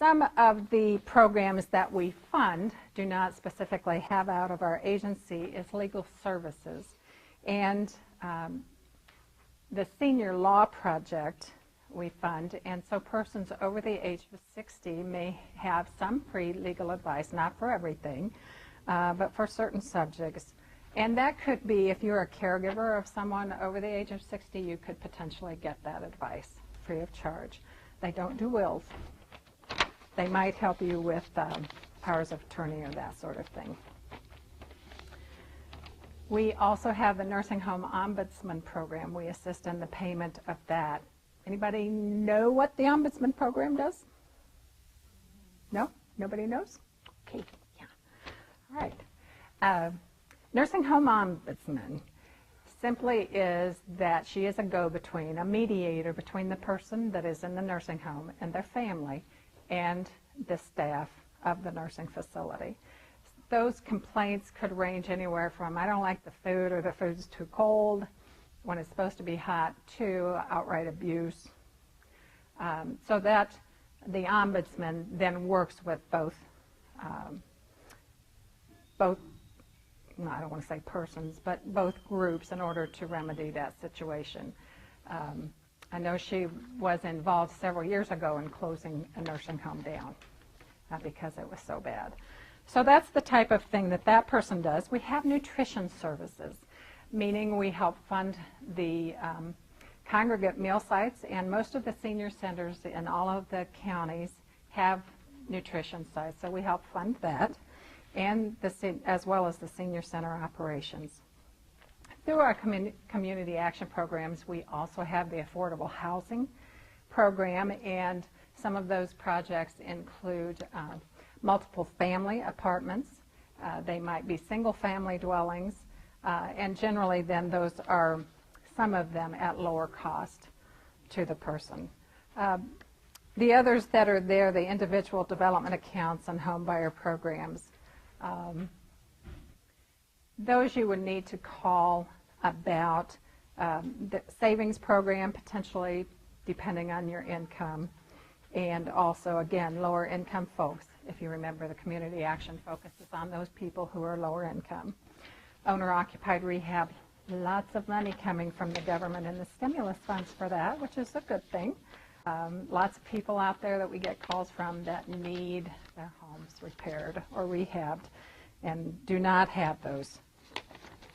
Some of the programs that we fund do not specifically have out of our agency is legal services. And the Senior Law Project we fund, and so persons over the age of 60 may have some free legal advice, not for everything, but for certain subjects. And that could be, if you're a caregiver of someone over the age of 60, you could potentially get that advice free of charge. They don't do wills. They might help you with powers of attorney or that sort of thing. We also have the Nursing Home Ombudsman Program. We assist in the payment of that. Anybody know what the Ombudsman Program does? No? Nobody knows? Okay, yeah. All right. Nursing Home Ombudsman simply is that she is a go-between, a mediator between the person that is in the nursing home and their family and the staff of the nursing facility. Those complaints could range anywhere from, I don't like the food, or the food's too cold when it's supposed to be hot, to outright abuse. So that the ombudsman then works with both, I don't want to say persons, but both groups in order to remedy that situation. I know she was involved several years ago in closing a nursing home down because it was so bad. So that's the type of thing that that person does. We have nutrition services, meaning we help fund the congregate meal sites, and most of the senior centers in all of the counties have nutrition sites, so we help fund that, and as well as the senior center operations. Through our community action programs, we also have the affordable housing program, and some of those projects include multiple family apartments. They might be single family dwellings, and generally then those are, some of them, at lower cost to the person. The others that are there, the individual development accounts and home buyer programs, those you would need to call about. The savings program, potentially, depending on your income, and also, again, lower income folks. If you remember, the community action focuses on those people who are lower income. Owner-occupied rehab, lots of money coming from the government and the stimulus funds for that, which is a good thing. Lots of people out there that we get calls from that need their homes repaired or rehabbed and do not have those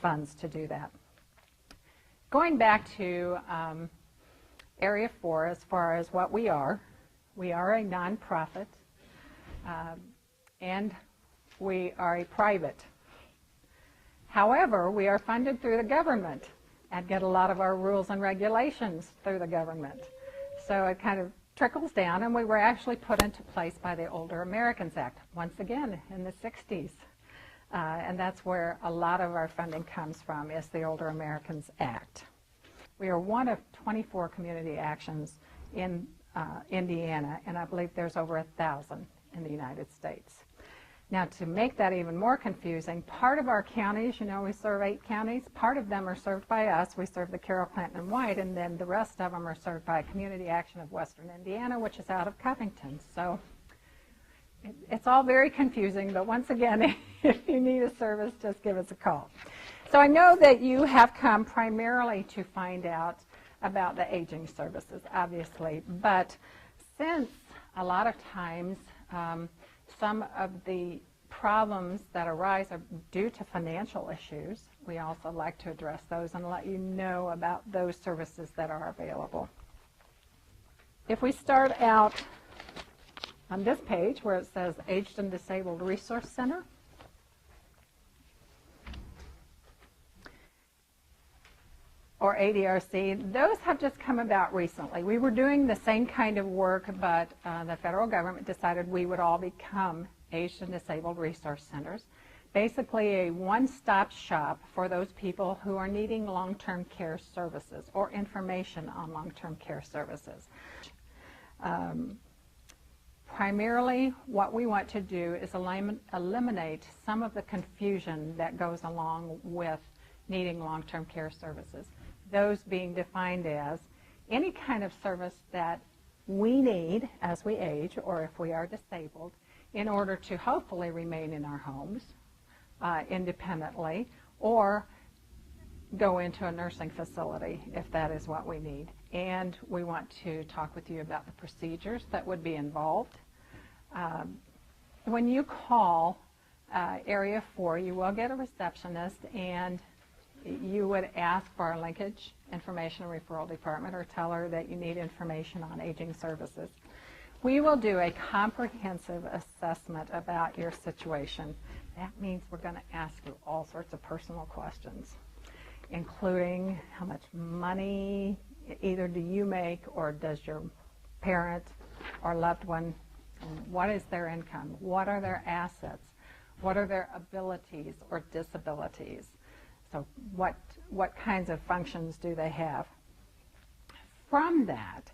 funds to do that. Going back to Area 4, as far as what we are a nonprofit, and we are a private. However, we are funded through the government and get a lot of our rules and regulations through the government. So it kind of trickles down, and we were actually put into place by the Older Americans Act, once again, in the 60s. And that's where a lot of our funding comes from, is the Older Americans Act. We are one of 24 community actions in Indiana, and I believe there's over 1,000 in the United States. Now, to make that even more confusing, part of our counties, you know, we serve 8 counties, part of them are served by us. We serve the Carroll, Clinton, and White, and then the rest of them are served by Community Action of Western Indiana, which is out of Covington. So it's all very confusing, but once again, if you need a service, just give us a call. So I know that you have come primarily to find out about the aging services, obviously, but since a lot of times some of the problems that arise are due to financial issues, we also like to address those and let you know about those services that are available. If we start out on this page where it says Aged and Disabled Resource Center, or ADRC, those have just come about recently. We were doing the same kind of work, but the federal government decided we would all become Aged and Disabled Resource Centers. Basically a one-stop shop for those people who are needing long-term care services or information on long-term care services. Primarily, what we want to do is eliminate some of the confusion that goes along with needing long-term care services. Those being defined as any kind of service that we need as we age or if we are disabled in order to hopefully remain in our homes independently or go into a nursing facility if that is what we need. And we want to talk with you about the procedures that would be involved. When you call Area 4, you will get a receptionist, and you would ask for our linkage information and referral department or tell her that you need information on aging services. We will do a comprehensive assessment about your situation. That means we're going to ask you all sorts of personal questions, including how much money either do you make or does your parent or loved one, what is their income, what are their assets, what are their abilities or disabilities, so what kinds of functions do they have. From that,